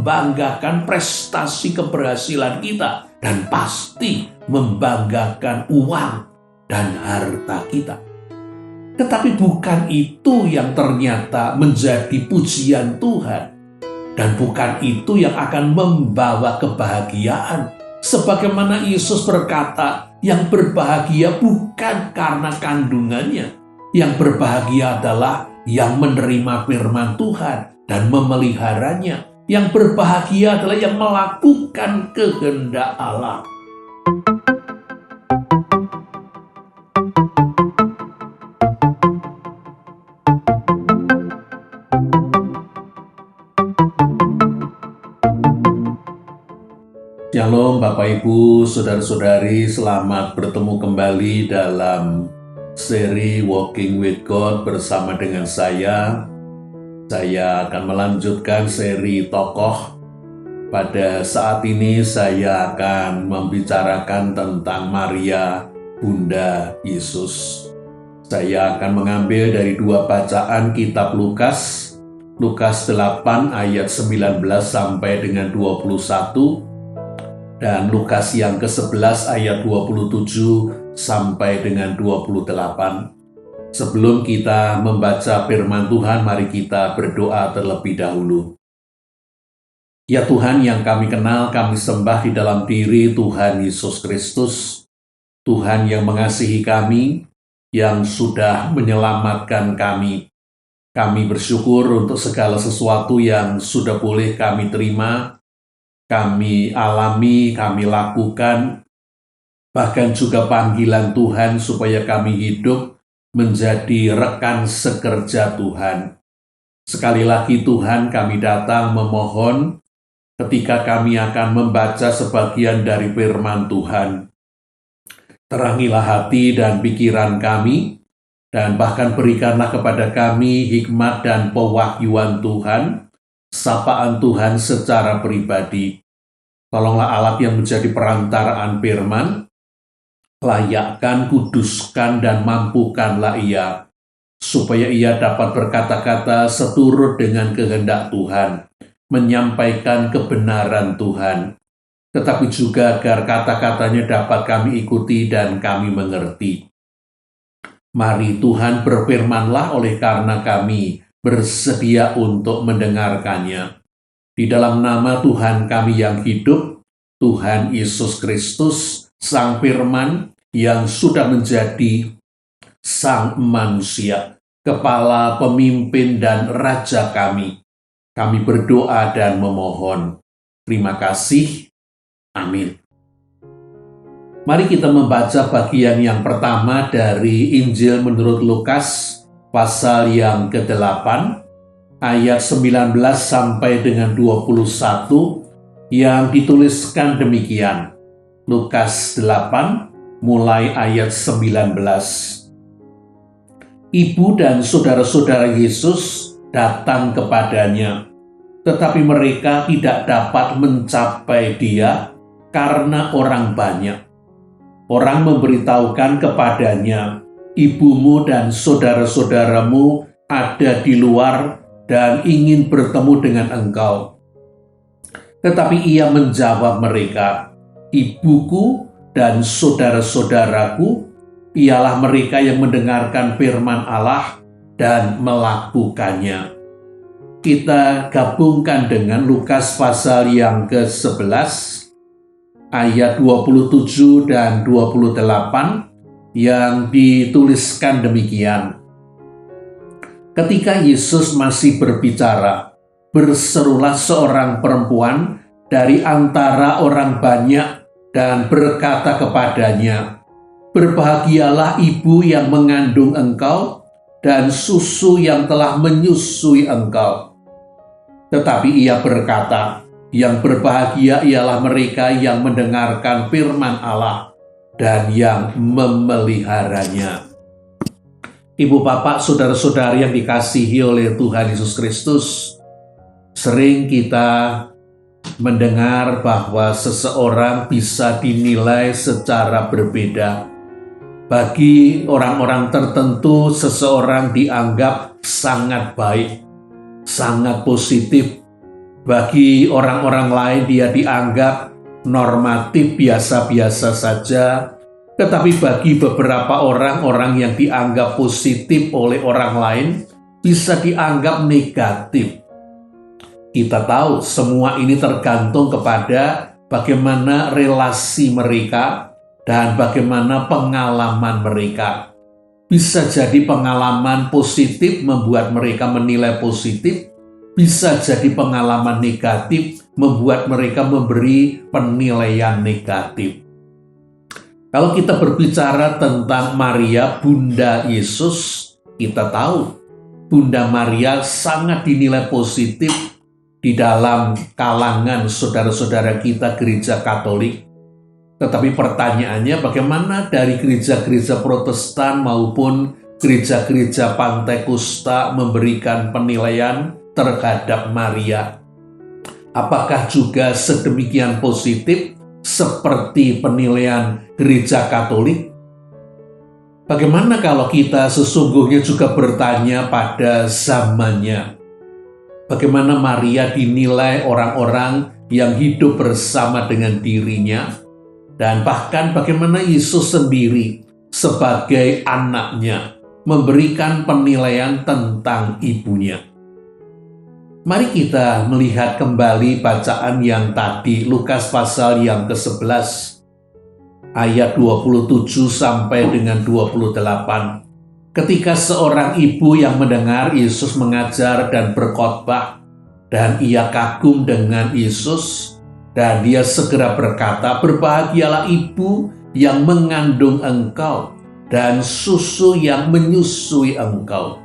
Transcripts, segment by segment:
membanggakan prestasi keberhasilan kita dan pasti membanggakan uang dan harta kita. Tetapi bukan itu yang ternyata menjadi pujian Tuhan. Dan bukan itu yang akan membawa kebahagiaan. Sebagaimana Yesus berkata, yang berbahagia bukan karena kandungannya. Yang berbahagia adalah yang menerima firman Tuhan dan memeliharanya. Yang berbahagia adalah yang melakukan kehendak Allah. Shalom Bapak Ibu, Saudara-saudari, selamat bertemu kembali dalam seri Walking with God bersama dengan saya. Saya akan melanjutkan seri tokoh. Pada saat ini saya akan membicarakan tentang Maria, Bunda Yesus. Saya akan mengambil dari dua bacaan kitab Lukas 8 ayat 19 sampai dengan 21, dan Lukas yang ke-11 ayat 27 sampai dengan 28. Sebelum kita membaca firman Tuhan, mari kita berdoa terlebih dahulu. Ya Tuhan yang kami kenal, kami sembah di dalam diri Tuhan Yesus Kristus. Tuhan yang mengasihi kami, yang sudah menyelamatkan kami. Kami bersyukur untuk segala sesuatu yang sudah boleh kami terima, kami alami, kami lakukan, bahkan juga panggilan Tuhan supaya kami hidup menjadi rekan sekerja Tuhan. Sekali lagi Tuhan, kami datang memohon ketika kami akan membaca sebagian dari firman Tuhan. Terangilah hati dan pikiran kami, dan bahkan berikanlah kepada kami hikmat dan pewahyuan Tuhan, sapaan Tuhan secara pribadi. Tolonglah alat yang menjadi perantaraan firman, layakkan, kuduskan, dan mampukanlah ia, supaya ia dapat berkata-kata seturut dengan kehendak Tuhan, menyampaikan kebenaran Tuhan, tetapi juga agar kata-katanya dapat kami ikuti dan kami mengerti. Mari Tuhan berfirmanlah oleh karena kami bersedia untuk mendengarkannya. Di dalam nama Tuhan kami yang hidup, Tuhan Yesus Kristus, Sang Firman yang sudah menjadi Sang Manusia, Kepala, Pemimpin, dan Raja kami. Kami berdoa dan memohon. Terima kasih. Amin. Mari kita membaca bagian yang pertama dari Injil menurut Lukas, pasal yang ke-8, ayat 19 sampai dengan 21, yang dituliskan demikian. Lukas 8, mulai ayat 19. Ibu dan saudara-saudara Yesus datang kepadanya, tetapi mereka tidak dapat mencapai dia karena orang banyak. Orang memberitahukan kepadanya, ibumu dan saudara-saudaramu ada di luar dan ingin bertemu dengan engkau. Tetapi ia menjawab mereka, ibuku dan saudara-saudaraku ialah mereka yang mendengarkan firman Allah dan melakukannya. Kita gabungkan dengan Lukas pasal yang ke-11, ayat 27 dan 28 yang dituliskan demikian. Ketika Yesus masih berbicara, berserulah seorang perempuan dari antara orang banyak dan berkata kepadanya, berbahagialah ibu yang mengandung engkau dan susu yang telah menyusui engkau. Tetapi ia berkata, yang berbahagia ialah mereka yang mendengarkan firman Allah dan yang memeliharanya. Ibu, bapak, saudara-saudari yang dikasihi oleh Tuhan Yesus Kristus, sering kita mendengar bahwa seseorang bisa dinilai secara berbeda. Bagi orang-orang tertentu, seseorang dianggap sangat baik, sangat positif, Bagi orang-orang lain dia dianggap normatif, biasa-biasa saja. Tetapi bagi beberapa orang yang dianggap positif oleh orang lain, bisa dianggap negatif. Kita tahu semua ini tergantung kepada bagaimana relasi mereka dan bagaimana pengalaman mereka. Bisa jadi pengalaman positif membuat mereka menilai positif, bisa jadi pengalaman negatif membuat mereka memberi penilaian negatif. Kalau kita berbicara tentang Maria, Bunda Yesus, kita tahu Bunda Maria sangat dinilai positif di dalam kalangan saudara-saudara kita gereja Katolik. Tetapi pertanyaannya, bagaimana dari gereja-gereja Protestan maupun gereja-gereja Pantekusta memberikan penilaian terhadap Maria? Apakah juga sedemikian positif seperti penilaian gereja Katolik? Bagaimana kalau kita sesungguhnya juga bertanya pada zamannya? Bagaimana Maria dinilai orang-orang yang hidup bersama dengan dirinya, dan bahkan bagaimana Yesus sendiri sebagai anaknya memberikan penilaian tentang ibunya. Mari kita melihat kembali bacaan yang tadi, Lukas pasal yang ke-11, ayat 27 sampai dengan 28. Ketika seorang ibu yang mendengar Yesus mengajar dan berkhotbah, dan ia kagum dengan Yesus, dan dia segera berkata, "Berbahagialah ibu yang mengandung engkau, dan susu yang menyusui engkau."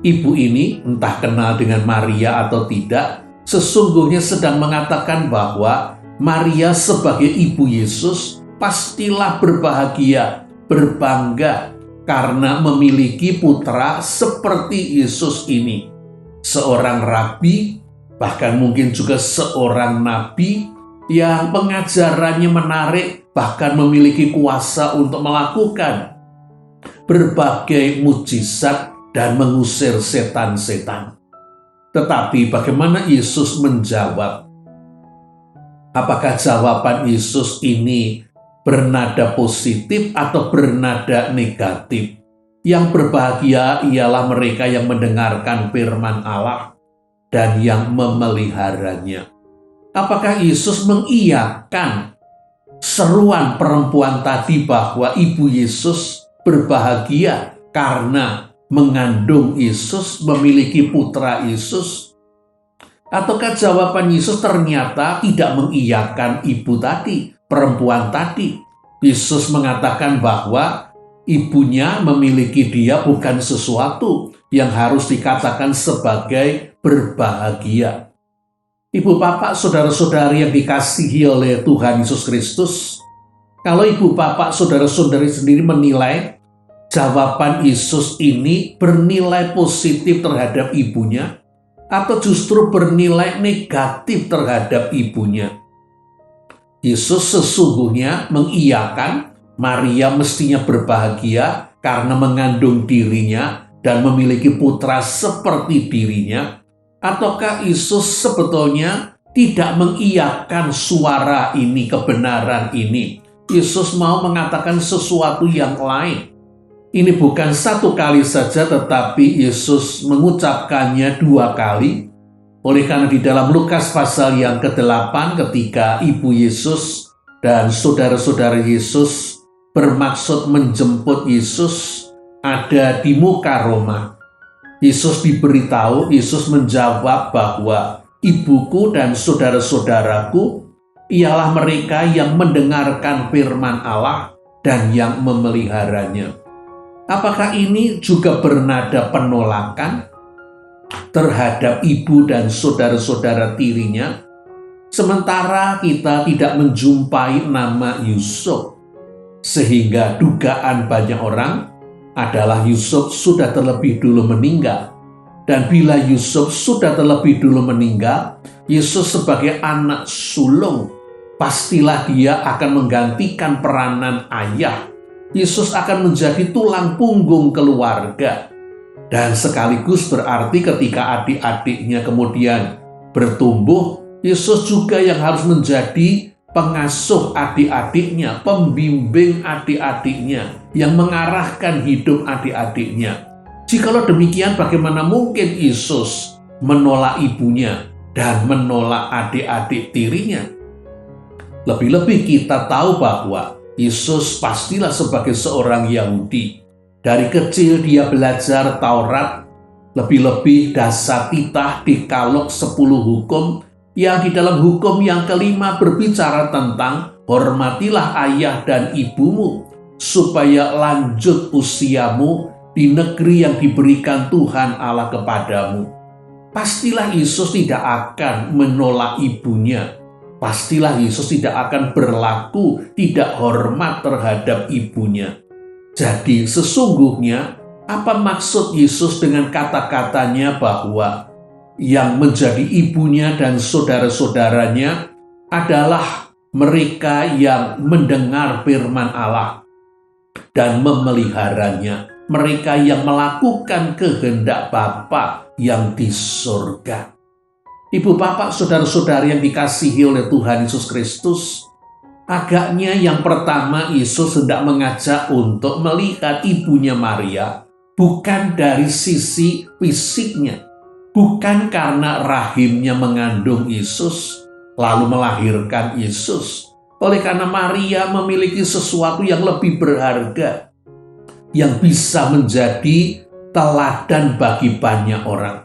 Ibu ini, entah kenal dengan Maria atau tidak, sesungguhnya sedang mengatakan bahwa Maria sebagai ibu Yesus pastilah berbahagia, berbangga, karena memiliki putra seperti Yesus ini. Seorang rabi, bahkan mungkin juga seorang nabi yang pengajarannya menarik, bahkan memiliki kuasa untuk melakukan berbagai mujizat dan mengusir setan-setan. Tetapi bagaimana Yesus menjawab? Apakah jawaban Yesus ini bernada positif atau bernada negatif? Yang berbahagia ialah mereka yang mendengarkan firman Allah dan yang memeliharanya. Apakah Yesus mengiyakan seruan perempuan tadi bahwa ibu Yesus berbahagia karena mengandung Yesus, memiliki putra Yesus? Ataukah jawaban Yesus ternyata tidak mengiyakan ibu tadi, perempuan tadi? Yesus mengatakan bahwa ibunya memiliki dia bukan sesuatu yang harus dikatakan sebagai berbahagia. Ibu bapak, saudara-saudari yang dikasihi oleh Tuhan Yesus Kristus, kalau ibu bapak, saudara-saudari sendiri menilai jawaban Yesus ini bernilai positif terhadap ibunya, atau justru bernilai negatif terhadap ibunya? Yesus sesungguhnya mengiyakan Maria mestinya berbahagia karena mengandung dirinya dan memiliki putra seperti dirinya, ataukah Yesus sebetulnya tidak mengiyakan suara ini, kebenaran ini? Yesus mau mengatakan sesuatu yang lain. Ini bukan satu kali saja, tetapi Yesus mengucapkannya 2 kali. Oleh karena di dalam Lukas pasal yang ke-8, ketika ibu Yesus dan saudara-saudara Yesus bermaksud menjemput Yesus ada di muka Roma, Yesus diberitahu, Yesus menjawab bahwa ibuku dan saudara-saudaraku ialah mereka yang mendengarkan firman Allah dan yang memeliharanya. Apakah ini juga bernada penolakan terhadap ibu dan saudara-saudara tirinya? Sementara kita tidak menjumpai nama Yusuf, sehingga dugaan banyak orang adalah Yusuf sudah terlebih dulu meninggal. Dan bila Yusuf sudah terlebih dulu meninggal, Yesus sebagai anak sulung, pastilah dia akan menggantikan peranan ayah. Yesus akan menjadi tulang punggung keluarga. Dan sekaligus berarti ketika adik-adiknya kemudian bertumbuh, Yesus juga yang harus menjadi pengasuh adik-adiknya, pembimbing adik-adiknya, yang mengarahkan hidup adik-adiknya. Jikalau demikian, bagaimana mungkin Yesus menolak ibunya dan menolak adik-adik tirinya? Lebih-lebih kita tahu bahwa Yesus pastilah sebagai seorang Yahudi. Dari kecil dia belajar Taurat, lebih-lebih dasar titah, dekalog 10 hukum, yang di dalam hukum yang kelima berbicara tentang hormatilah ayah dan ibumu, supaya lanjut usiamu di negeri yang diberikan Tuhan Allah kepadamu. Pastilah Yesus tidak akan menolak ibunya. Pastilah Yesus tidak akan berlaku tidak hormat terhadap ibunya. Jadi sesungguhnya apa maksud Yesus dengan kata-katanya bahwa yang menjadi ibunya dan saudara-saudaranya adalah mereka yang mendengar firman Allah dan memeliharanya, mereka yang melakukan kehendak Bapa yang di surga. Ibu, bapak, saudara-saudari yang dikasihi oleh Tuhan Yesus Kristus, agaknya yang pertama Yesus hendak mengajak untuk melihat ibunya Maria bukan dari sisi fisiknya, bukan karena rahimnya mengandung Yesus lalu melahirkan Yesus. Oleh karena Maria memiliki sesuatu yang lebih berharga, yang bisa menjadi teladan bagi banyak orang.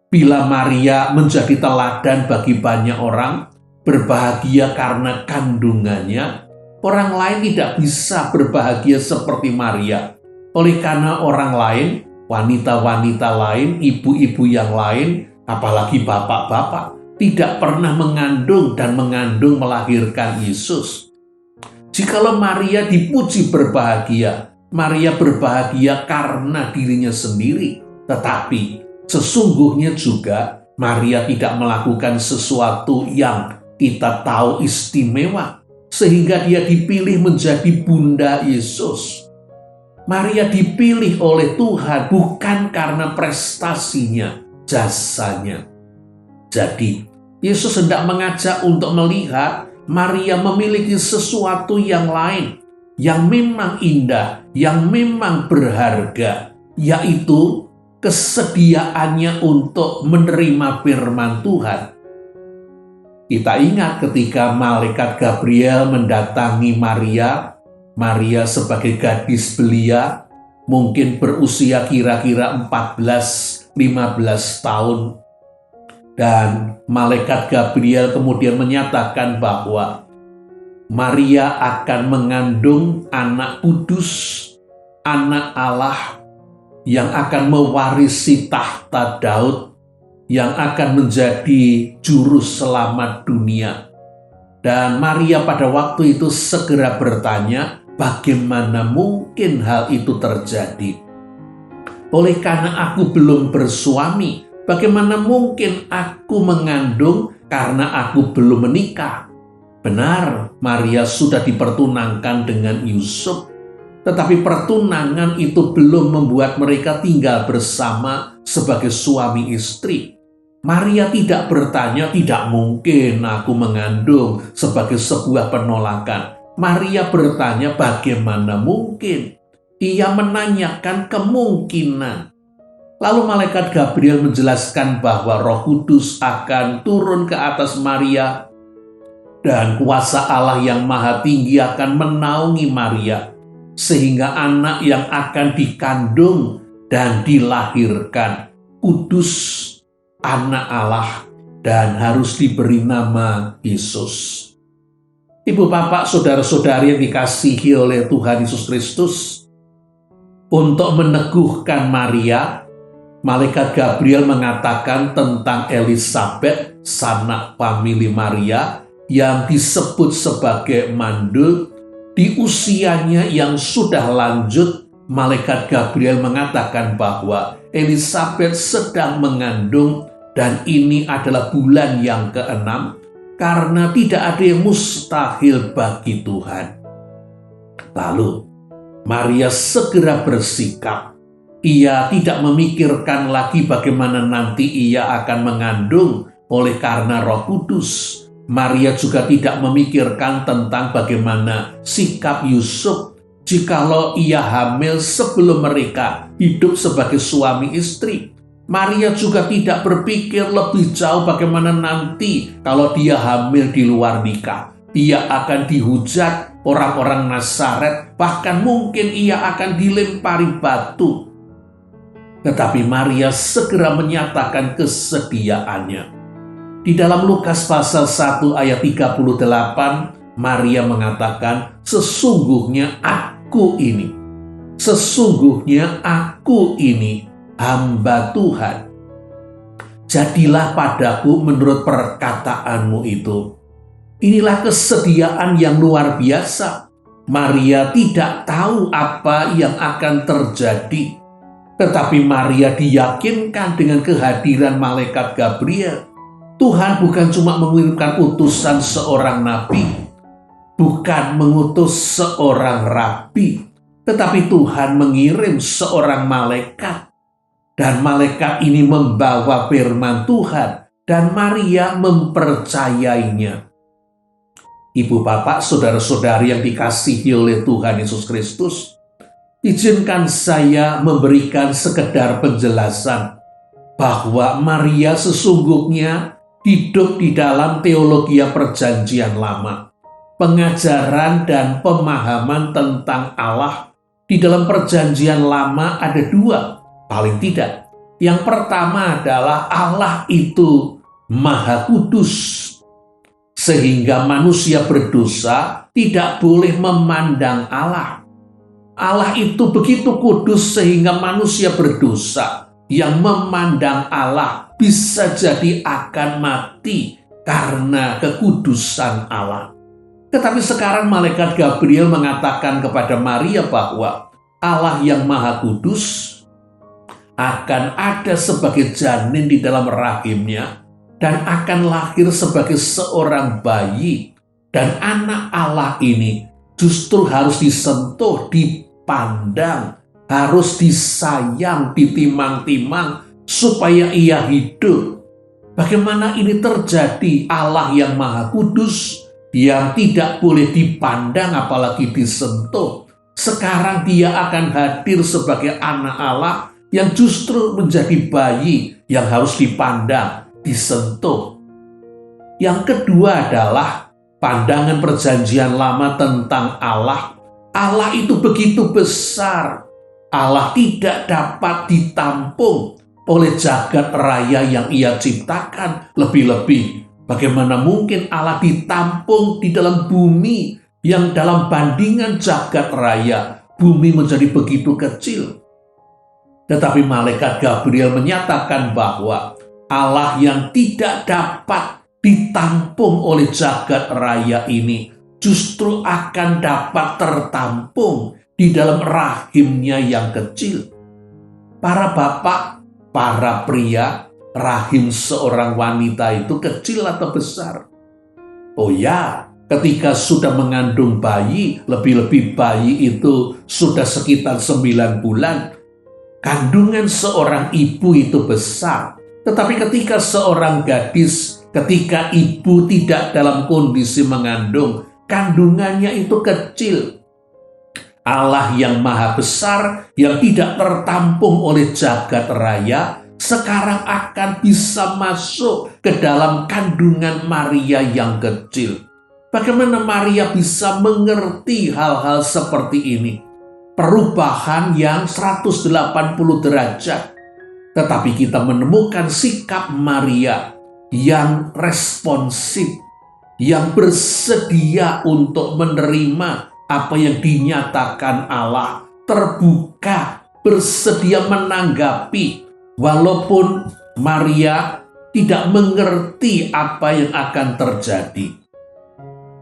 Bila Maria menjadi teladan bagi banyak orang, berbahagia karena kandungannya, orang lain tidak bisa berbahagia seperti Maria. Oleh karena orang lain, wanita-wanita lain, ibu-ibu yang lain, apalagi bapak-bapak, tidak pernah mengandung dan mengandung melahirkan Yesus. Jikalau Maria dipuji berbahagia, Maria berbahagia karena dirinya sendiri. Tetapi sesungguhnya juga Maria tidak melakukan sesuatu yang kita tahu istimewa, sehingga dia dipilih menjadi bunda Yesus. Maria dipilih oleh Tuhan bukan karena prestasinya, jasanya. Jadi, Yesus hendak mengajak untuk melihat Maria memiliki sesuatu yang lain, yang memang indah, yang memang berharga, yaitu kesediaannya untuk menerima firman Tuhan. Kita ingat ketika malaikat Gabriel mendatangi Maria, Maria sebagai gadis belia, mungkin berusia kira-kira 14-15 tahun. Dan malaikat Gabriel kemudian menyatakan bahwa Maria akan mengandung anak kudus, anak Allah, yang akan mewarisi tahta Daud, yang akan menjadi juru selamat dunia. Dan Maria pada waktu itu segera bertanya, bagaimana mungkin hal itu terjadi? Oleh karena aku belum bersuami, bagaimana mungkin aku mengandung karena aku belum menikah? Benar, Maria sudah dipertunangkan dengan Yusuf, tetapi pertunangan itu belum membuat mereka tinggal bersama sebagai suami istri. Maria tidak bertanya, tidak mungkin aku mengandung sebagai sebuah penolakan. Maria bertanya, bagaimana mungkin? Ia menanyakan kemungkinan. Lalu malaikat Gabriel menjelaskan bahwa Roh Kudus akan turun ke atas Maria dan kuasa Allah yang Maha Tinggi akan menaungi Maria, sehingga anak yang akan dikandung dan dilahirkan kudus, anak Allah, dan harus diberi nama Yesus. Ibu, bapak, saudara-saudari yang dikasihi oleh Tuhan Yesus Kristus, untuk meneguhkan Maria, malaikat Gabriel mengatakan tentang Elisabet, sanak famili Maria, yang disebut sebagai mandul. Di usianya yang sudah lanjut, malaikat Gabriel mengatakan bahwa Elisabet sedang mengandung, dan ini adalah bulan yang ke-6, karena tidak ada yang mustahil bagi Tuhan. Lalu Maria segera bersikap. Ia tidak memikirkan lagi bagaimana nanti ia akan mengandung oleh karena Roh Kudus. Maria juga tidak memikirkan tentang bagaimana sikap Yusuf jikalau ia hamil sebelum mereka hidup sebagai suami istri. Maria juga tidak berpikir lebih jauh bagaimana nanti kalau dia hamil di luar nikah. Ia akan dihujat orang-orang Nazaret, bahkan mungkin ia akan dilempari batu. Tetapi Maria segera menyatakan kesediaannya. Di dalam Lukas pasal 1 ayat 38, Maria mengatakan, sesungguhnya aku ini hamba Tuhan. Jadilah padaku menurut perkataanmu itu. Inilah kesediaan yang luar biasa. Maria tidak tahu apa yang akan terjadi. Tetapi Maria diyakinkan dengan kehadiran malaikat Gabriel. Tuhan bukan cuma mengirimkan utusan seorang nabi, bukan mengutus seorang rabi, tetapi Tuhan mengirim seorang malaikat. Dan malaikat ini membawa firman Tuhan, dan Maria mempercayainya. Ibu bapak, saudara-saudari yang dikasihi oleh Tuhan Yesus Kristus, izinkan saya memberikan sekedar penjelasan bahwa Maria sesungguhnya hidup di dalam teologi perjanjian lama. Pengajaran dan pemahaman tentang Allah di dalam perjanjian lama ada dua, paling tidak. Yang pertama adalah Allah itu Maha Kudus, sehingga manusia berdosa tidak boleh memandang Allah. Allah itu begitu kudus sehingga manusia berdosa yang memandang Allah bisa jadi akan mati karena kekudusan Allah. Tetapi sekarang malaikat Gabriel mengatakan kepada Maria bahwa Allah yang Maha Kudus akan ada sebagai janin di dalam rahimnya dan akan lahir sebagai seorang bayi. Dan anak Allah ini justru harus disentuh, dipandang, harus disayang, ditimang-timang supaya ia hidup. Bagaimana ini terjadi? Allah yang Maha Kudus yang tidak boleh dipandang apalagi disentuh. Sekarang dia akan hadir sebagai anak Allah yang justru menjadi bayi yang harus dipandang, disentuh. Yang kedua adalah pandangan perjanjian lama tentang Allah. Allah itu begitu besar. Allah tidak dapat ditampung oleh jagat raya yang ia ciptakan. Lebih-lebih, bagaimana mungkin Allah ditampung di dalam bumi yang dalam bandingan jagat raya, bumi menjadi begitu kecil. Tetapi malaikat Gabriel menyatakan bahwa Allah yang tidak dapat ditampung oleh jagat raya ini justru akan dapat tertampung di dalam rahimnya yang kecil. Para bapak, para pria, rahim seorang wanita itu kecil atau besar? Oh ya, ketika sudah mengandung bayi, lebih-lebih bayi itu sudah sekitar 9 bulan, kandungan seorang ibu itu besar. Tetapi ketika seorang gadis, ketika ibu tidak dalam kondisi mengandung, kandungannya itu kecil. Allah yang Maha Besar, yang tidak tertampung oleh jagat raya, sekarang akan bisa masuk ke dalam kandungan Maria yang kecil. Bagaimana Maria bisa mengerti hal-hal seperti ini? Perubahan yang 180 derajat. Tetapi kita menemukan sikap Maria yang responsif, yang bersedia untuk menerima apa yang dinyatakan Allah, terbuka, bersedia menanggapi, walaupun Maria tidak mengerti apa yang akan terjadi.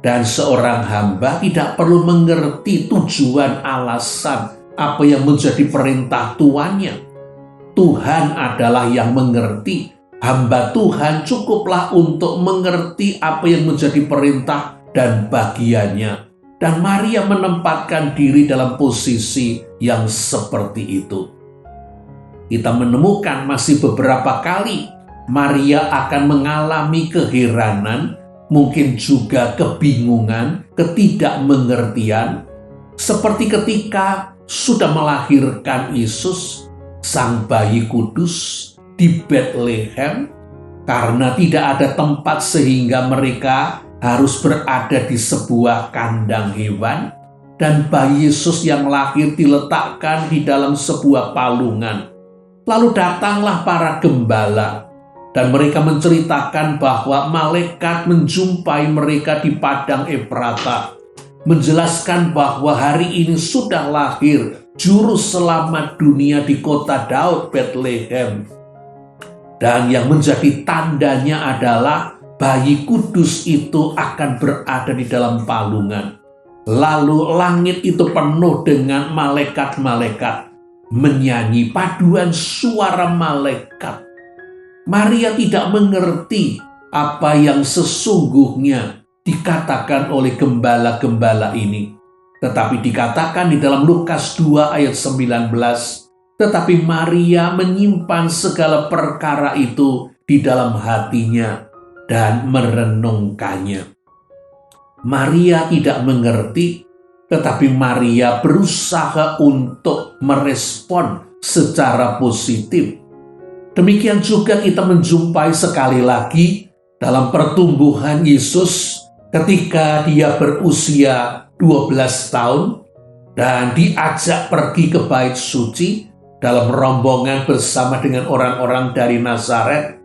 Dan seorang hamba tidak perlu mengerti tujuan alasan apa yang menjadi perintah tuannya. Tuhan adalah yang mengerti. Hamba Tuhan cukuplah untuk mengerti apa yang menjadi perintah dan bagiannya. Dan Maria menempatkan diri dalam posisi yang seperti itu. Kita menemukan masih beberapa kali Maria akan mengalami keheranan, mungkin juga kebingungan, ketidakmengertian, seperti ketika sudah melahirkan Yesus, sang bayi kudus, di Bethlehem, karena tidak ada tempat sehingga mereka harus berada di sebuah kandang hewan, dan bayi Yesus yang lahir diletakkan di dalam sebuah palungan. Lalu datanglah para gembala, dan mereka menceritakan bahwa malaikat menjumpai mereka di padang Efrata, menjelaskan bahwa hari ini sudah lahir Juru Selamat dunia di kota Daud, Bethlehem. Dan yang menjadi tandanya adalah bayi kudus itu akan berada di dalam palungan. Lalu langit itu penuh dengan malaikat-malaikat, menyanyi paduan suara malaikat. Maria tidak mengerti apa yang sesungguhnya dikatakan oleh gembala-gembala ini. Tetapi dikatakan di dalam Lukas 2 ayat 19, tetapi Maria menyimpan segala perkara itu di dalam hatinya dan merenungkannya. Maria tidak mengerti, tetapi Maria berusaha untuk merespon secara positif. Demikian juga kita menjumpai sekali lagi dalam pertumbuhan Yesus ketika dia berusia 12 tahun dan diajak pergi ke bait suci dalam rombongan bersama dengan orang-orang dari Nazaret.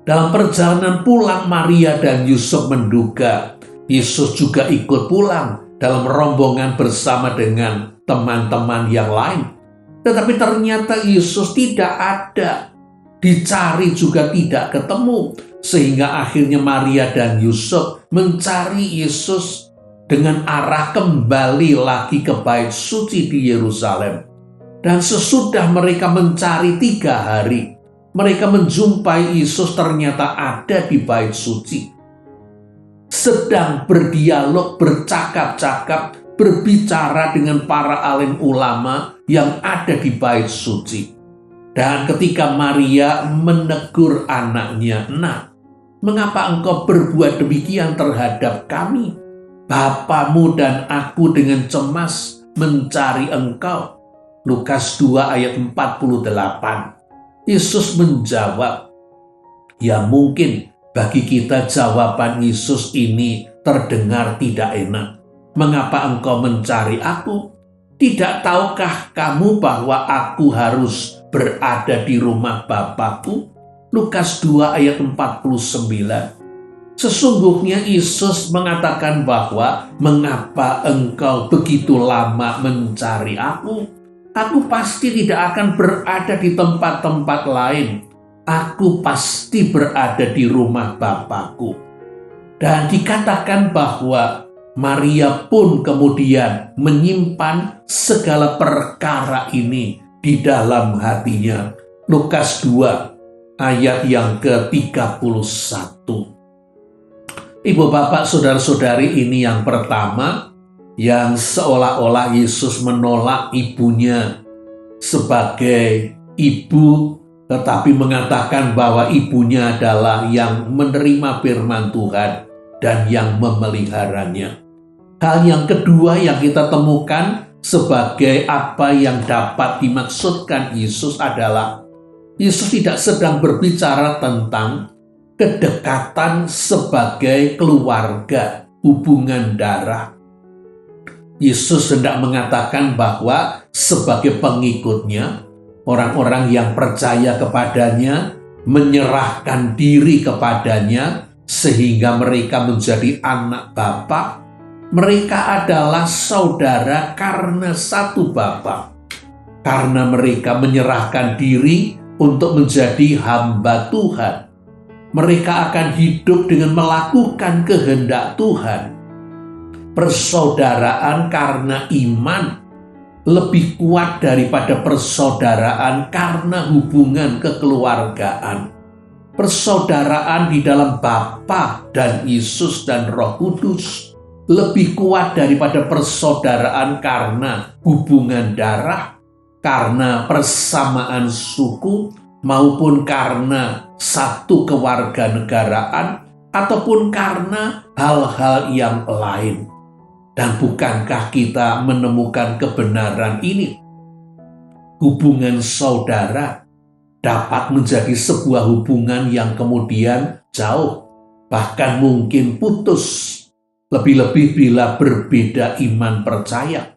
Dalam perjalanan pulang, Maria dan Yusuf menduga Yesus juga ikut pulang dalam rombongan bersama dengan teman-teman yang lain. Tetapi ternyata Yesus tidak ada. Dicari juga tidak ketemu, sehingga akhirnya Maria dan Yusuf mencari Yesus dengan arah kembali lagi ke bait suci di Yerusalem. Dan sesudah mereka mencari 3 hari, mereka menjumpai Yesus ternyata ada di bait suci, sedang berdialog, bercakap-cakap, berbicara dengan para alim ulama yang ada di bait suci. Dan ketika Maria menegur anaknya, "Nak, mengapa engkau berbuat demikian terhadap kami? Bapamu dan aku dengan cemas mencari engkau." Lukas 2 ayat 48. Yesus menjawab, ya mungkin bagi kita jawaban Yesus ini terdengar tidak enak. "Mengapa engkau mencari aku? Tidak tahukah kamu bahwa aku harus berada di rumah Bapakku?" Lukas 2 ayat 49. Sesungguhnya Yesus mengatakan bahwa mengapa engkau begitu lama mencari aku? Aku pasti tidak akan berada di tempat-tempat lain. Aku pasti berada di rumah Bapakku. Dan dikatakan bahwa Maria pun kemudian menyimpan segala perkara ini di dalam hatinya. Lukas 2 ayat yang ke-31. Ibu bapak saudara-saudari, ini yang pertama, yang seolah-olah Yesus menolak ibunya sebagai ibu, tetapi mengatakan bahwa ibunya adalah yang menerima firman Tuhan dan yang memeliharanya. Hal yang kedua yang kita temukan sebagai apa yang dapat dimaksudkan Yesus adalah Yesus tidak sedang berbicara tentang kedekatan sebagai keluarga, hubungan darah. Yesus hendak mengatakan bahwa sebagai pengikutnya, orang-orang yang percaya kepadanya, menyerahkan diri kepadanya, sehingga mereka menjadi anak Bapa. Mereka adalah saudara karena satu Bapa. Karena mereka menyerahkan diri untuk menjadi hamba Tuhan, mereka akan hidup dengan melakukan kehendak Tuhan. Persaudaraan karena iman lebih kuat daripada persaudaraan karena hubungan kekeluargaan. Persaudaraan di dalam Bapa dan Yesus dan Roh Kudus lebih kuat daripada persaudaraan karena hubungan darah, karena persamaan suku, maupun karena satu kewarganegaraan, ataupun karena hal-hal yang lain. Dan bukankah kita menemukan kebenaran ini? Hubungan saudara dapat menjadi sebuah hubungan yang kemudian jauh, bahkan mungkin putus. Lebih-lebih bila berbeda iman percaya.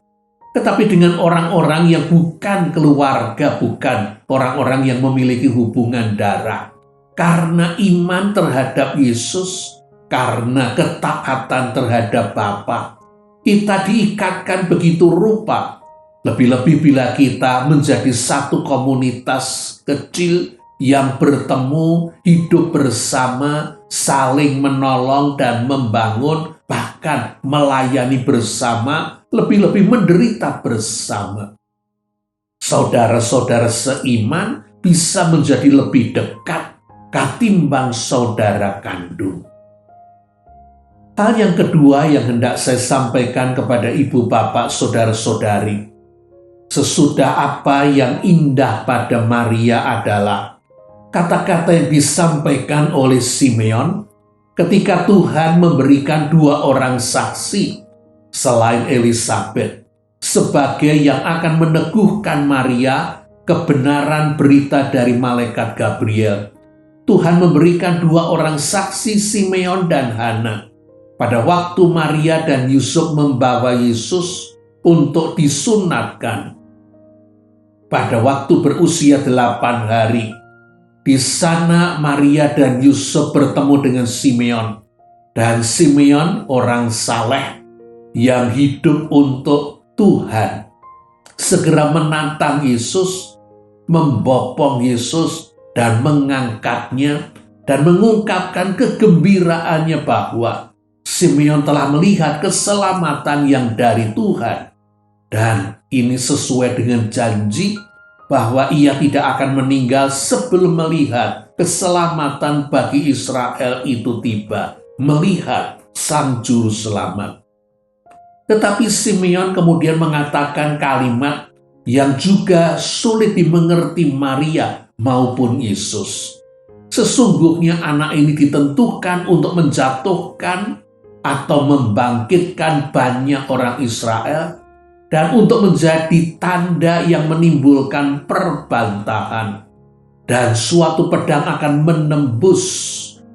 Tetapi dengan orang-orang yang bukan keluarga, bukan orang-orang yang memiliki hubungan darah. Karena iman terhadap Yesus, karena ketaatan terhadap Bapa, kita diikatkan begitu rupa. Lebih-lebih bila kita menjadi satu komunitas kecil yang bertemu, hidup bersama, saling menolong dan membangun, bahkan melayani bersama, lebih-lebih menderita bersama. Saudara-saudara seiman bisa menjadi lebih dekat ketimbang saudara kandung. Hal yang kedua yang hendak saya sampaikan kepada ibu bapak saudara-saudari, sesudah apa yang indah pada Maria adalah kata-kata yang disampaikan oleh Simeon ketika Tuhan memberikan dua orang saksi selain Elisabet sebagai yang akan meneguhkan Maria kebenaran berita dari malaikat Gabriel. Tuhan memberikan dua orang saksi, Simeon dan Hana, pada waktu Maria dan Yusuf membawa Yesus untuk disunatkan. Pada waktu berusia 8 hari, di sana Maria dan Yusuf bertemu dengan Simeon. Dan Simeon orang saleh yang hidup untuk Tuhan. Segera menantang Yesus, membopong Yesus dan mengangkatnya. Dan mengungkapkan kegembiraannya bahwa Simeon telah melihat keselamatan yang dari Tuhan. Dan ini sesuai dengan janji bahwa ia tidak akan meninggal sebelum melihat keselamatan bagi Israel itu tiba, melihat Sang Juru Selamat. Tetapi Simeon kemudian mengatakan kalimat yang juga sulit dimengerti Maria maupun Yesus. Sesungguhnya anak ini ditentukan untuk menjatuhkan atau membangkitkan banyak orang Israel, dan untuk menjadi tanda yang menimbulkan perbantahan. Dan suatu pedang akan menembus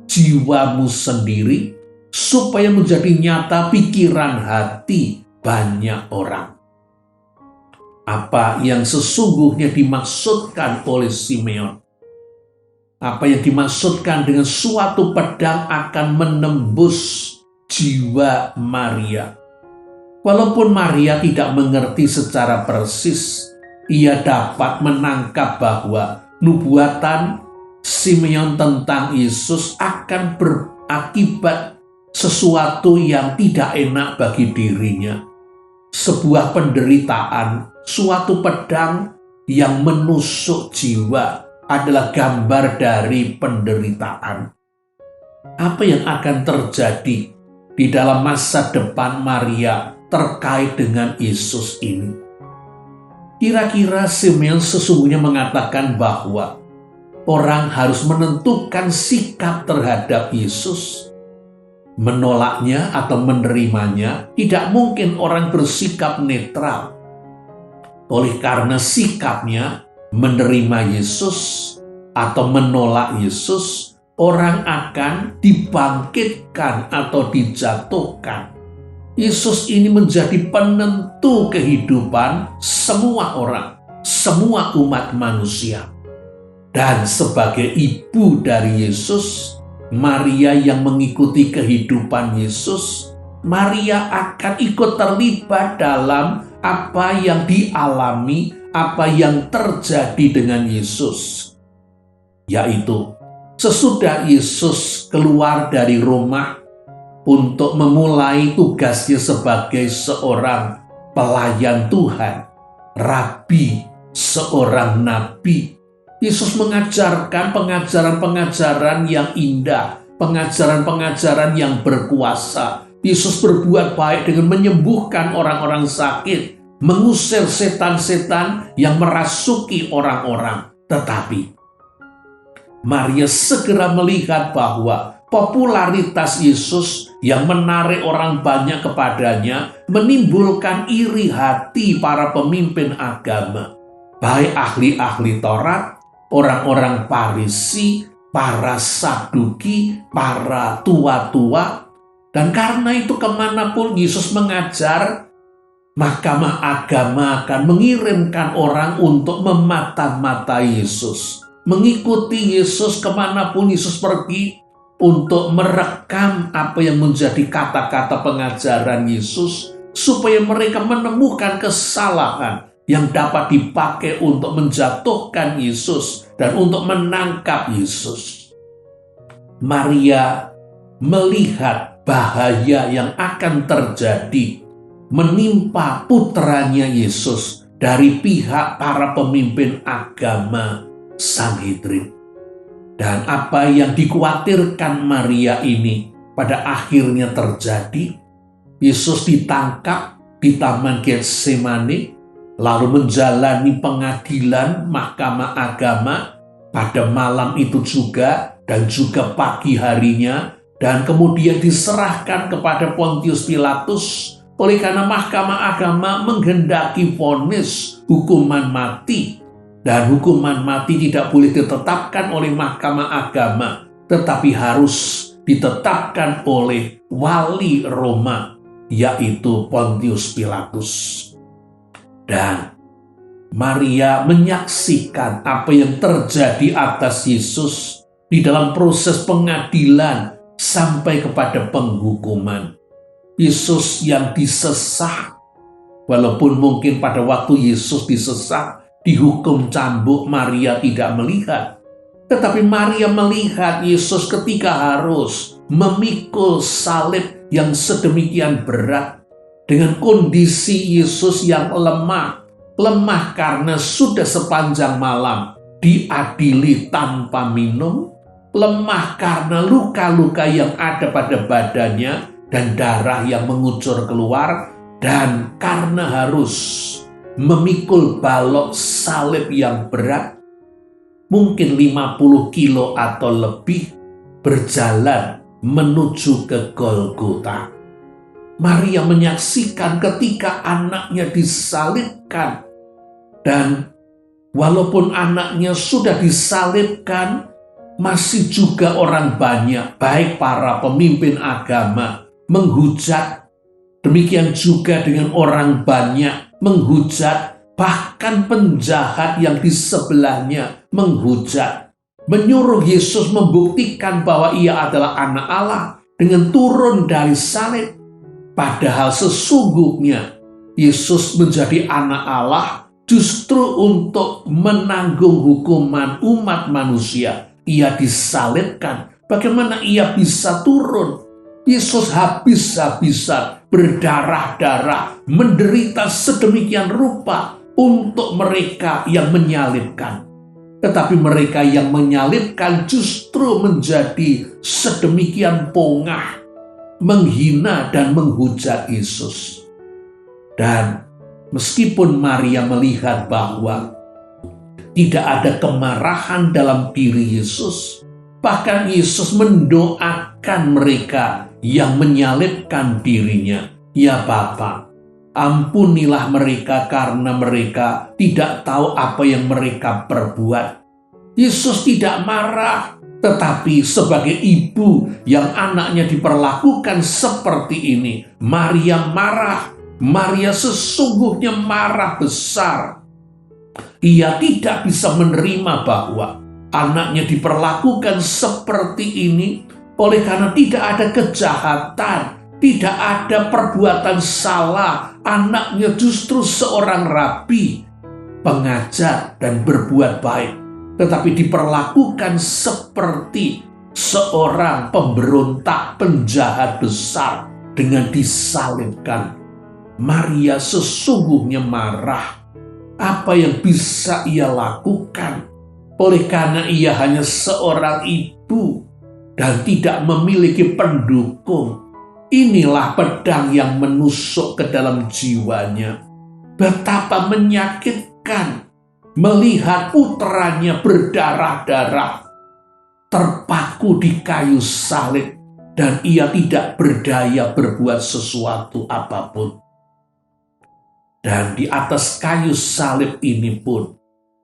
jiwamu sendiri, supaya menjadi nyata pikiran hati banyak orang. Apa yang sesungguhnya dimaksudkan oleh Simeon? Apa yang dimaksudkan dengan suatu pedang akan menembus jiwa Maria? Walaupun Maria tidak mengerti secara persis, ia dapat menangkap bahwa nubuatan Simeon tentang Yesus akan berakibat sesuatu yang tidak enak bagi dirinya. Sebuah penderitaan, suatu pedang yang menusuk jiwa adalah gambar dari penderitaan. Apa yang akan terjadi di dalam masa depan Maria terkait dengan Yesus ini? Kira-kira Simeon sesungguhnya mengatakan bahwa orang harus menentukan sikap terhadap Yesus. Menolaknya atau menerimanya, tidak mungkin orang bersikap netral. Oleh karena sikapnya menerima Yesus atau menolak Yesus, orang akan dibangkitkan atau dijatuhkan. Yesus ini menjadi penentu kehidupan semua orang, semua umat manusia. Dan sebagai ibu dari Yesus, Maria yang mengikuti kehidupan Yesus, Maria akan ikut terlibat dalam apa yang dialami, apa yang terjadi dengan Yesus. Yaitu, sesudah Yesus keluar dari rumah untuk memulai tugasnya sebagai seorang pelayan Tuhan, rabi, seorang nabi, Yesus mengajarkan pengajaran-pengajaran yang indah, pengajaran-pengajaran yang berkuasa. Yesus berbuat baik dengan menyembuhkan orang-orang sakit, mengusir setan-setan yang merasuki orang-orang. Tetapi Maria segera melihat bahwa popularitas Yesus yang menarik orang banyak kepadanya menimbulkan iri hati para pemimpin agama, baik ahli-ahli Taurat, orang-orang Farisi, para Saduki, para tua-tua. Dan karena itu kemanapun Yesus mengajar, mahkamah agama akan mengirimkan orang untuk memata-matai Yesus, mengikuti Yesus kemanapun Yesus pergi, untuk merekam apa yang menjadi kata-kata pengajaran Yesus, supaya mereka menemukan kesalahan yang dapat dipakai untuk menjatuhkan Yesus dan untuk menangkap Yesus. Maria melihat bahaya yang akan terjadi menimpa putranya Yesus dari pihak para pemimpin agama Sanhedrin. Dan apa yang dikhawatirkan Maria ini pada akhirnya terjadi. Yesus ditangkap di Taman Getsemani, lalu menjalani pengadilan mahkamah agama pada malam itu juga dan juga pagi harinya, dan kemudian diserahkan kepada Pontius Pilatus oleh karena mahkamah agama menghendaki vonis hukuman mati. Dan hukuman mati tidak boleh ditetapkan oleh mahkamah agama, tetapi harus ditetapkan oleh wali Roma, yaitu Pontius Pilatus. Dan Maria menyaksikan apa yang terjadi atas Yesus di dalam proses pengadilan sampai kepada penghukuman. Yesus yang disesah, walaupun mungkin pada waktu Yesus disesah, dihukum cambuk, Maria tidak melihat. Tetapi Maria melihat Yesus ketika harus memikul salib yang sedemikian berat, dengan kondisi Yesus yang lemah karena sudah sepanjang malam diadili tanpa minum, lemah karena luka-luka yang ada pada badannya dan darah yang mengucur keluar, dan karena harus memikul balok salib yang berat, mungkin 50 kilo atau lebih, berjalan menuju ke Golgota. Maria menyaksikan ketika anaknya disalibkan, dan walaupun anaknya sudah disalibkan, masih juga orang banyak, baik para pemimpin agama, menghujat. Demikian juga dengan orang banyak menghujat, bahkan penjahat yang di sebelahnya menghujat, menyuruh Yesus membuktikan bahwa ia adalah anak Allah dengan turun dari salib. Padahal sesungguhnya Yesus menjadi anak Allah justru untuk menanggung hukuman umat manusia. Ia disalibkan. Bagaimana ia bisa turun? Yesus habis-habisan berdarah-darah, menderita sedemikian rupa untuk mereka yang menyalibkan. Tetapi mereka yang menyalibkan justru menjadi sedemikian pongah, menghina dan menghujat Yesus. Dan meskipun Maria melihat bahwa tidak ada kemarahan dalam diri Yesus, bahkan Yesus mendoakan mereka yang menyalibkan dirinya. Ya Bapa, ampunilah mereka karena mereka tidak tahu apa yang mereka perbuat. Yesus tidak marah, tetapi sebagai ibu yang anaknya diperlakukan seperti ini, Maria marah. Maria sesungguhnya marah besar. Ia tidak bisa menerima bahwa anaknya diperlakukan seperti ini, oleh karena tidak ada kejahatan, tidak ada perbuatan salah. Anaknya justru seorang rabi, pengajar dan berbuat baik, tetapi diperlakukan seperti seorang pemberontak, penjahat besar dengan disalibkan. Maria sesungguhnya marah. Apa yang bisa ia lakukan? Oleh karena ia hanya seorang ibu dan tidak memiliki pendukung. Inilah pedang yang menusuk ke dalam jiwanya. Betapa menyakitkan melihat putranya berdarah-darah, terpaku di kayu salib, dan ia tidak berdaya berbuat sesuatu apapun. Dan di atas kayu salib ini pun,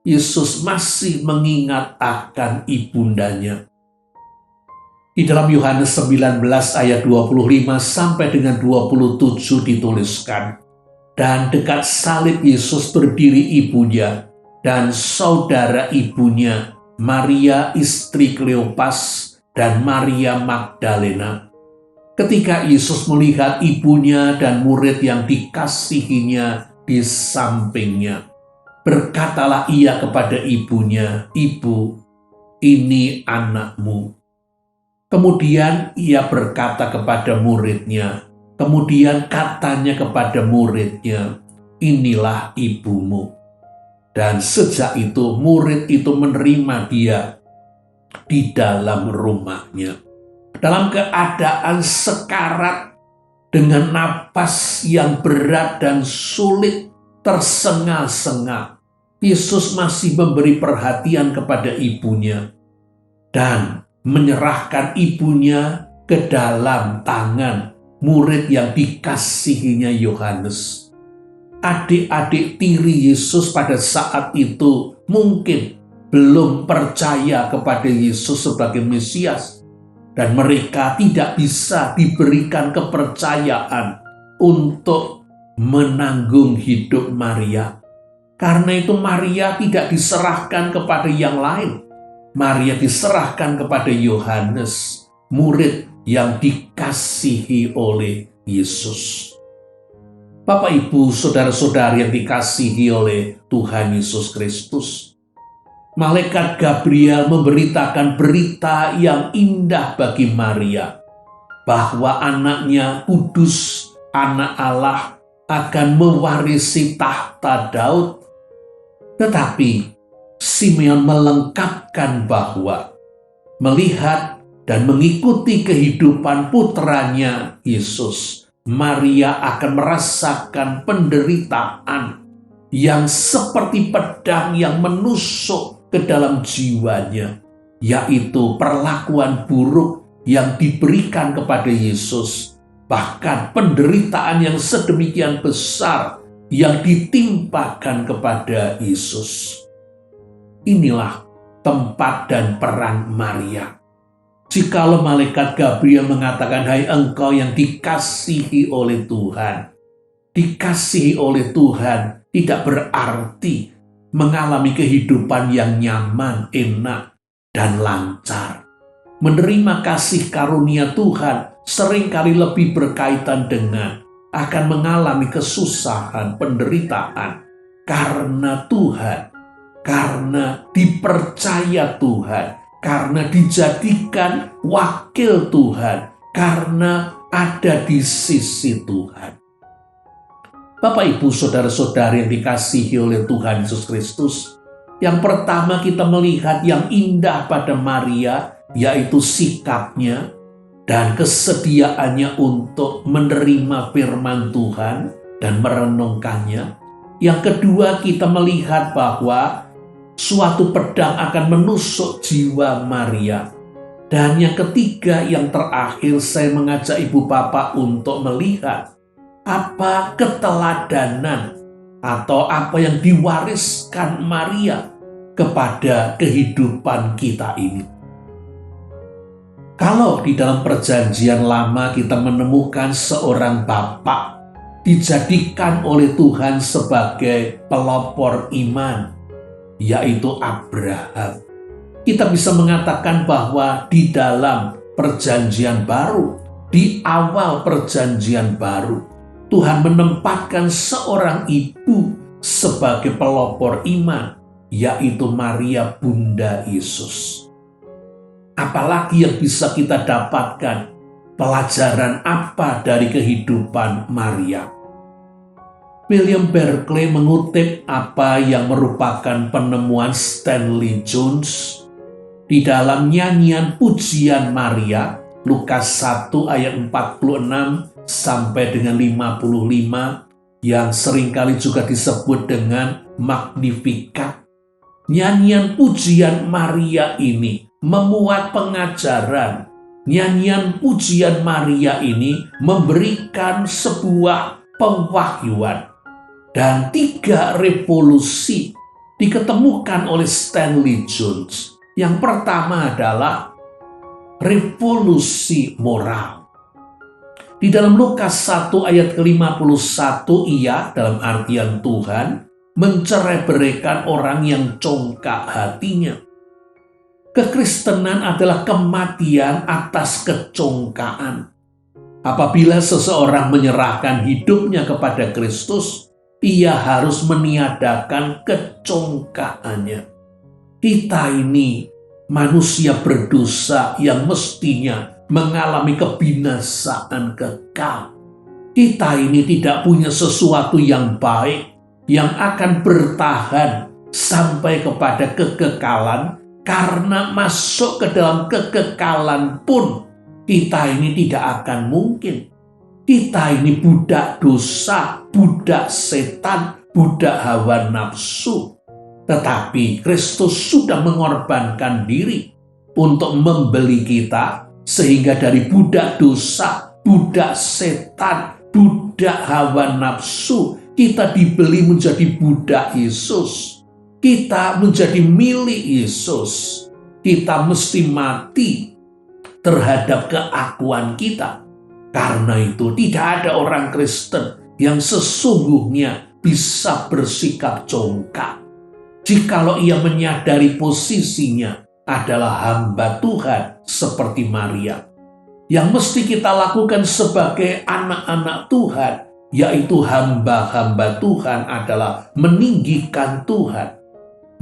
Yesus masih mengingat akan ibundanya. Di dalam Yohanes 19 ayat 25 sampai dengan 27 dituliskan, dan dekat salib Yesus berdiri ibunya dan saudara ibunya, Maria istri Kleopas dan Maria Magdalena. Ketika Yesus melihat ibunya dan murid yang dikasihinya di sampingnya, berkatalah ia kepada ibunya, "Ibu, ini anakmu." Kemudian ia berkata kepada muridnya, kemudian katanya kepada muridnya, "Inilah ibumu." Dan sejak itu murid itu menerima dia di dalam rumahnya. Dalam keadaan sekarat, dengan napas yang berat dan sulit, tersengal-sengal, Yesus masih memberi perhatian kepada ibunya dan menyerahkan ibunya ke dalam tangan murid yang dikasihinya Yohanes. Adik-adik tiri Yesus pada saat itu mungkin belum percaya kepada Yesus sebagai Mesias, dan mereka tidak bisa diberikan kepercayaan untuk menanggung hidup Maria. Karena itu Maria tidak diserahkan kepada yang lain. Maria diserahkan kepada Yohanes, murid yang dikasihi oleh Yesus. Bapak, Ibu, saudara-saudari yang dikasihi oleh Tuhan Yesus Kristus, Malaikat Gabriel memberitakan berita yang indah bagi Maria, bahwa anaknya kudus, anak Allah, akan mewarisi tahta Daud. Tetapi Simeon melengkapkan bahwa melihat dan mengikuti kehidupan putranya Yesus, Maria akan merasakan penderitaan yang seperti pedang yang menusuk ke dalam jiwanya, yaitu perlakuan buruk yang diberikan kepada Yesus, bahkan penderitaan yang sedemikian besar yang ditimpakan kepada Yesus. Inilah tempat dan peran Maria. Jikalau malaikat Gabriel mengatakan, "Hai engkau yang dikasihi oleh Tuhan," dikasihi oleh Tuhan tidak berarti mengalami kehidupan yang nyaman, enak, dan lancar. Menerima kasih karunia Tuhan seringkali lebih berkaitan dengan akan mengalami kesusahan, penderitaan, karena Tuhan, karena dipercaya Tuhan, karena dijadikan wakil Tuhan, karena ada di sisi Tuhan. Bapak, Ibu, saudara-saudari yang dikasihi oleh Tuhan Yesus Kristus, yang pertama kita melihat yang indah pada Maria, yaitu sikapnya dan kesediaannya untuk menerima firman Tuhan dan merenungkannya. Yang kedua, kita melihat bahwa suatu pedang akan menusuk jiwa Maria. Dan yang ketiga, yang terakhir, saya mengajak ibu bapak untuk melihat apa keteladanan atau apa yang diwariskan Maria kepada kehidupan kita ini. Kalau di dalam perjanjian lama kita menemukan seorang bapak dijadikan oleh Tuhan sebagai pelopor iman, yaitu Abraham. Kita bisa mengatakan bahwa di dalam perjanjian baru, di awal perjanjian baru, Tuhan menempatkan seorang ibu sebagai pelopor iman, yaitu Maria, Bunda Yesus. Apalagi yang bisa kita dapatkan, pelajaran apa dari kehidupan Maria? William Barclay mengutip apa yang merupakan penemuan Stanley Jones di dalam nyanyian pujian Maria, Lukas 1 ayat 46 sampai dengan 55, yang seringkali juga disebut dengan Magnificat. Nyanyian pujian Maria ini memuat pengajaran. Nyanyian pujian Maria ini memberikan sebuah pewahyuan. Dan 3 revolusi diketemukan oleh Stanley Jones. Yang pertama adalah revolusi moral. Di dalam Lukas 1 ayat ke-51, ia dalam artian Tuhan mencerai-beraikan orang yang congkak hatinya. Kekristenan adalah kematian atas kecongkaan. Apabila seseorang menyerahkan hidupnya kepada Kristus, ia harus meniadakan kecongkaannya. Kita ini manusia berdosa yang mestinya mengalami kebinasaan kekal. Kita ini tidak punya sesuatu yang baik yang akan bertahan sampai kepada kekekalan, karena masuk ke dalam kekekalan pun kita ini tidak akan mungkin. Kita ini budak dosa, budak setan, budak hawa nafsu. Tetapi Kristus sudah mengorbankan diri untuk membeli kita, sehingga dari budak dosa, budak setan, budak hawa nafsu, kita dibeli menjadi budak Yesus. Kita menjadi milik Yesus. Kita mesti mati terhadap keakuan kita. Karena itu tidak ada orang Kristen yang sesungguhnya bisa bersikap congkak. Jikalau ia menyadari posisinya adalah hamba Tuhan seperti Maria. Yang mesti kita lakukan sebagai anak-anak Tuhan, yaitu hamba-hamba Tuhan, adalah meninggikan Tuhan,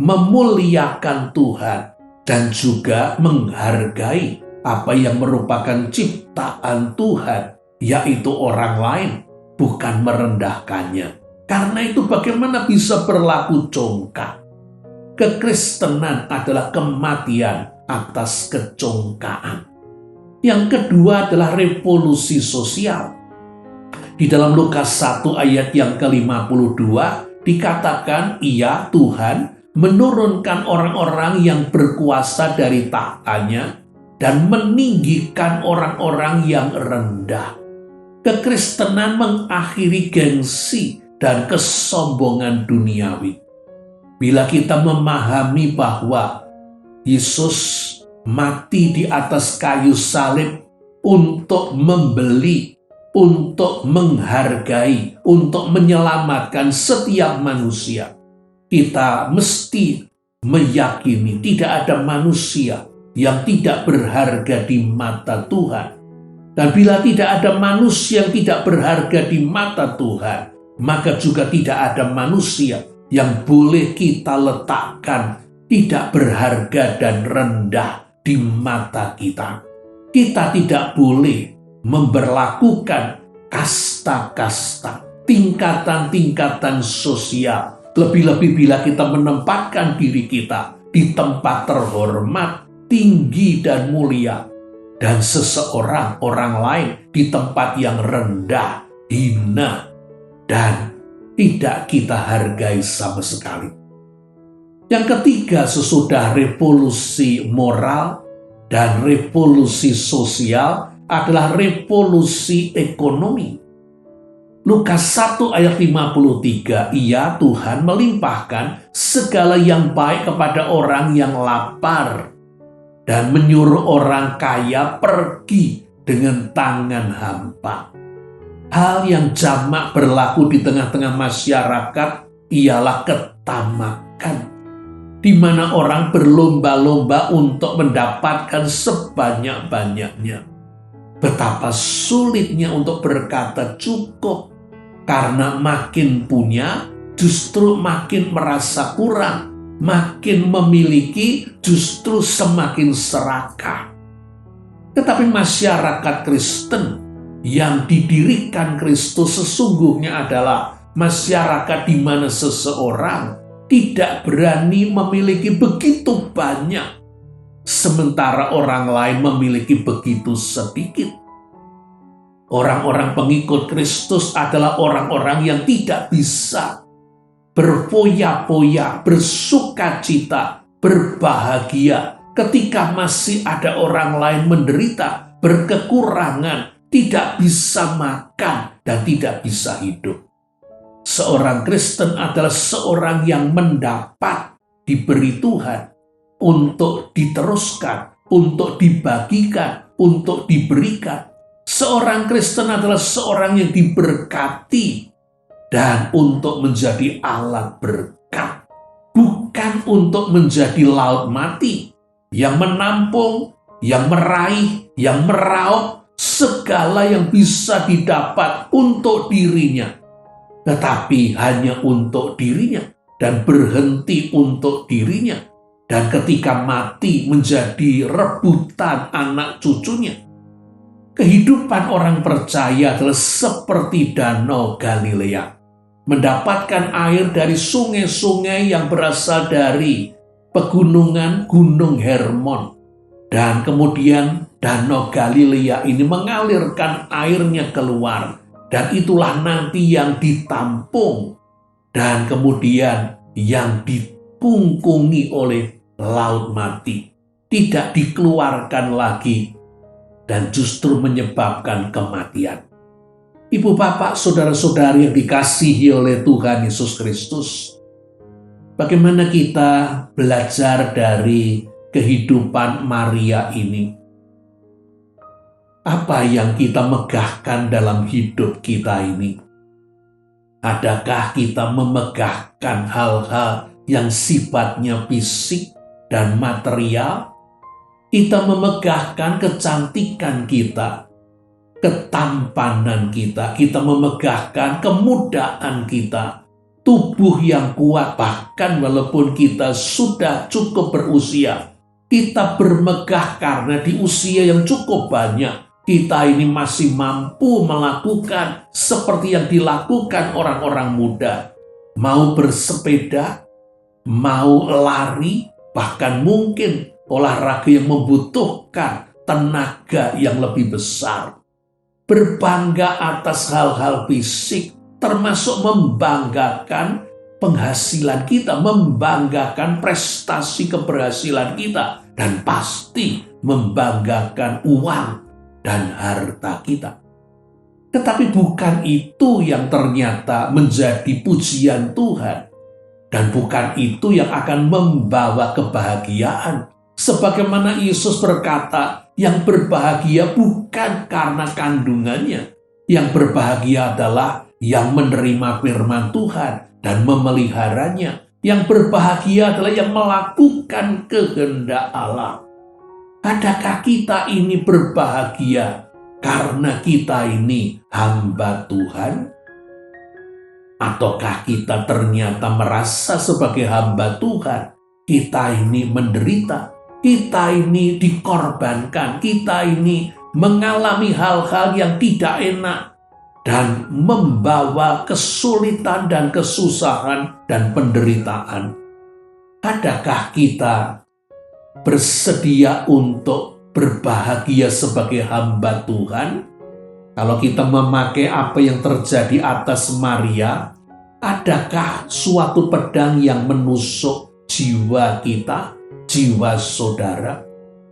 memuliakan Tuhan, dan juga menghargai apa yang merupakan ciptaan Tuhan, yaitu orang lain, bukan merendahkannya. Karena itu bagaimana bisa berlaku congkak? Kekristenan adalah kematian atas kecongkaan. Yang kedua adalah revolusi sosial. Di dalam Lukas 1 ayat yang ke-52 dikatakan, ia, Tuhan, menurunkan orang-orang yang berkuasa dari tahtanya dan meninggikan orang-orang yang rendah. Kekristenan mengakhiri gengsi dan kesombongan duniawi. Bila kita memahami bahwa Yesus mati di atas kayu salib untuk membeli, untuk menghargai, untuk menyelamatkan setiap manusia, kita mesti meyakini tidak ada manusia yang tidak berharga di mata Tuhan. Dan bila tidak ada manusia yang tidak berharga di mata Tuhan, maka juga tidak ada manusia yang boleh kita letakkan tidak berharga dan rendah di mata kita. Kita tidak boleh memberlakukan kasta-kasta, tingkatan-tingkatan sosial. Lebih-lebih bila kita menempatkan diri kita di tempat terhormat, tinggi dan mulia, dan seseorang, orang lain di tempat yang rendah, hina, dan tidak kita hargai sama sekali. Yang ketiga, sesudah revolusi moral dan revolusi sosial adalah revolusi ekonomi. Lukas 1 ayat 53, ia, Tuhan, melimpahkan segala yang baik kepada orang yang lapar dan menyuruh orang kaya pergi dengan tangan hampa. Hal yang jamak berlaku di tengah-tengah masyarakat ialah ketamakan, di mana orang berlomba-lomba untuk mendapatkan sebanyak-banyaknya. Betapa sulitnya untuk berkata cukup, karena makin punya justru makin merasa kurang, makin memiliki justru semakin serakah. Tetapi masyarakat Kristen yang didirikan Kristus sesungguhnya adalah masyarakat di mana seseorang tidak berani memiliki begitu banyak, sementara orang lain memiliki begitu sedikit. Orang-orang pengikut Kristus adalah orang-orang yang tidak bisa berfoya-foya, bersukacita, berbahagia ketika masih ada orang lain menderita, berkekurangan, tidak bisa makan, dan tidak bisa hidup. Seorang Kristen adalah seorang yang mendapat, diberi Tuhan, untuk diteruskan, untuk dibagikan, untuk diberikan. Seorang Kristen adalah seorang yang diberkati, dan untuk menjadi alat berkat. Bukan untuk menjadi laut mati, yang menampung, yang meraih, yang meraup segala yang bisa didapat untuk dirinya, tetapi hanya untuk dirinya dan berhenti untuk dirinya, dan ketika mati menjadi rebutan anak cucunya. Kehidupan orang percaya adalah seperti Danau Galilea, mendapatkan air dari sungai-sungai yang berasal dari pegunungan Gunung Hermon. Dan kemudian Danau Galilea ini mengalirkan airnya keluar. Dan itulah nanti yang ditampung. Dan kemudian yang dipungkungi oleh Laut Mati. Tidak dikeluarkan lagi. Dan justru menyebabkan kematian. Ibu, bapak, saudara-saudari yang dikasihi oleh Tuhan Yesus Kristus. Bagaimana kita belajar dari kehidupan Maria ini? Apa yang kita megahkan dalam hidup kita ini? Adakah kita memegahkan hal-hal yang sifatnya fisik dan material? Kita memegahkan kecantikan kita, ketampanan kita memegahkan kemudahan kita, tubuh yang kuat, bahkan walaupun kita sudah cukup berusia, kita bermegah karena di usia yang cukup banyak, kita ini masih mampu melakukan seperti yang dilakukan orang-orang muda. Mau bersepeda, mau lari, bahkan mungkin olahraga yang membutuhkan tenaga yang lebih besar. Berbangga atas hal-hal fisik, termasuk membanggakan penghasilan kita, membanggakan prestasi keberhasilan kita, dan pasti membanggakan uang dan harta kita. Tetapi bukan itu yang ternyata menjadi pujian Tuhan, dan bukan itu yang akan membawa kebahagiaan. Sebagaimana Yesus berkata, yang berbahagia bukan karena kandungannya, yang berbahagia adalah yang menerima firman Tuhan dan memeliharanya. Yang berbahagia adalah yang melakukan kehendak Allah. Adakah kita ini berbahagia karena kita ini hamba Tuhan? Ataukah kita ternyata merasa sebagai hamba Tuhan, kita ini menderita, kita ini dikorbankan, kita ini mengalami hal-hal yang tidak enak, dan membawa kesulitan dan kesusahan dan penderitaan? Adakah kita bersedia untuk berbahagia sebagai hamba Tuhan? Kalau kita memakai apa yang terjadi atas Maria, adakah suatu pedang yang menusuk jiwa kita, jiwa saudara?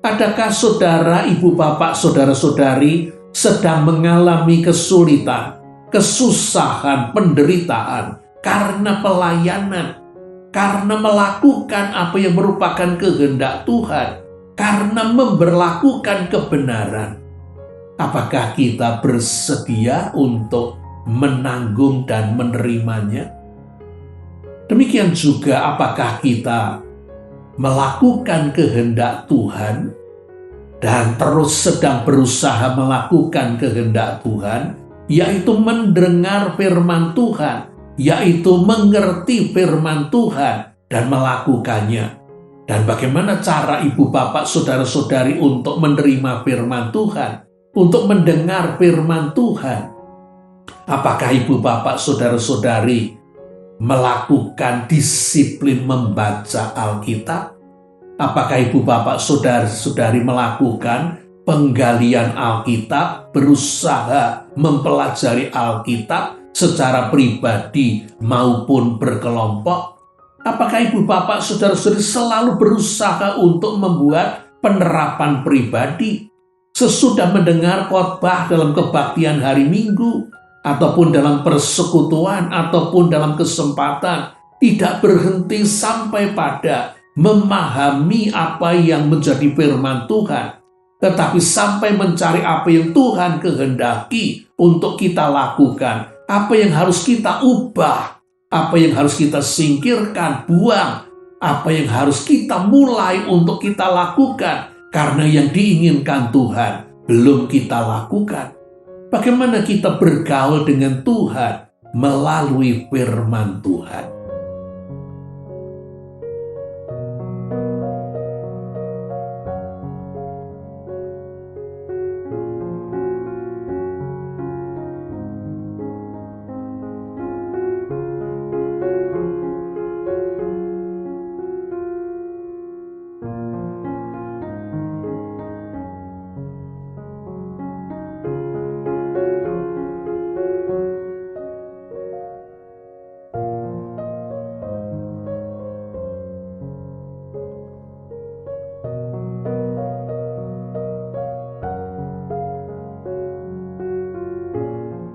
Adakah saudara, ibu, bapak, saudara-saudari sedang mengalami kesulitan, kesusahan, penderitaan karena pelayanan, karena melakukan apa yang merupakan kehendak Tuhan, karena memberlakukan kebenaran? Apakah kita bersedia untuk menanggung dan menerimanya? Demikian juga apakah kita melakukan kehendak Tuhan dan terus sedang berusaha melakukan kehendak Tuhan, yaitu mendengar firman Tuhan, yaitu mengerti firman Tuhan dan melakukannya. Dan bagaimana cara ibu, bapak, saudara-saudari untuk menerima firman Tuhan, untuk mendengar firman Tuhan? Apakah ibu, bapak, saudara-saudari melakukan disiplin membaca Alkitab? Apakah ibu, bapak, saudara-saudari melakukan penggalian Alkitab, berusaha mempelajari Alkitab secara pribadi maupun berkelompok? Apakah ibu bapak saudara-saudari selalu berusaha untuk membuat penerapan pribadi sesudah mendengar khotbah dalam kebaktian hari Minggu ataupun dalam persekutuan ataupun dalam kesempatan, tidak berhenti sampai pada memahami apa yang menjadi firman Tuhan, tetapi sampai mencari apa yang Tuhan kehendaki untuk kita lakukan, apa yang harus kita ubah, apa yang harus kita singkirkan, buang, apa yang harus kita mulai untuk kita lakukan, karena yang diinginkan Tuhan belum kita lakukan. Bagaimana kita bergaul dengan Tuhan melalui firman Tuhan?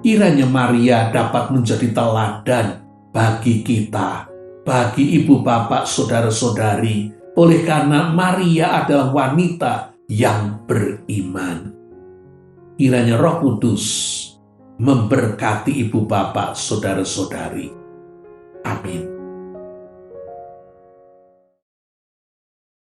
Kiranya Maria dapat menjadi teladan bagi kita, bagi ibu bapak saudara-saudari, oleh karena Maria adalah wanita yang beriman. Kiranya Roh Kudus memberkati ibu bapak saudara-saudari. Amin.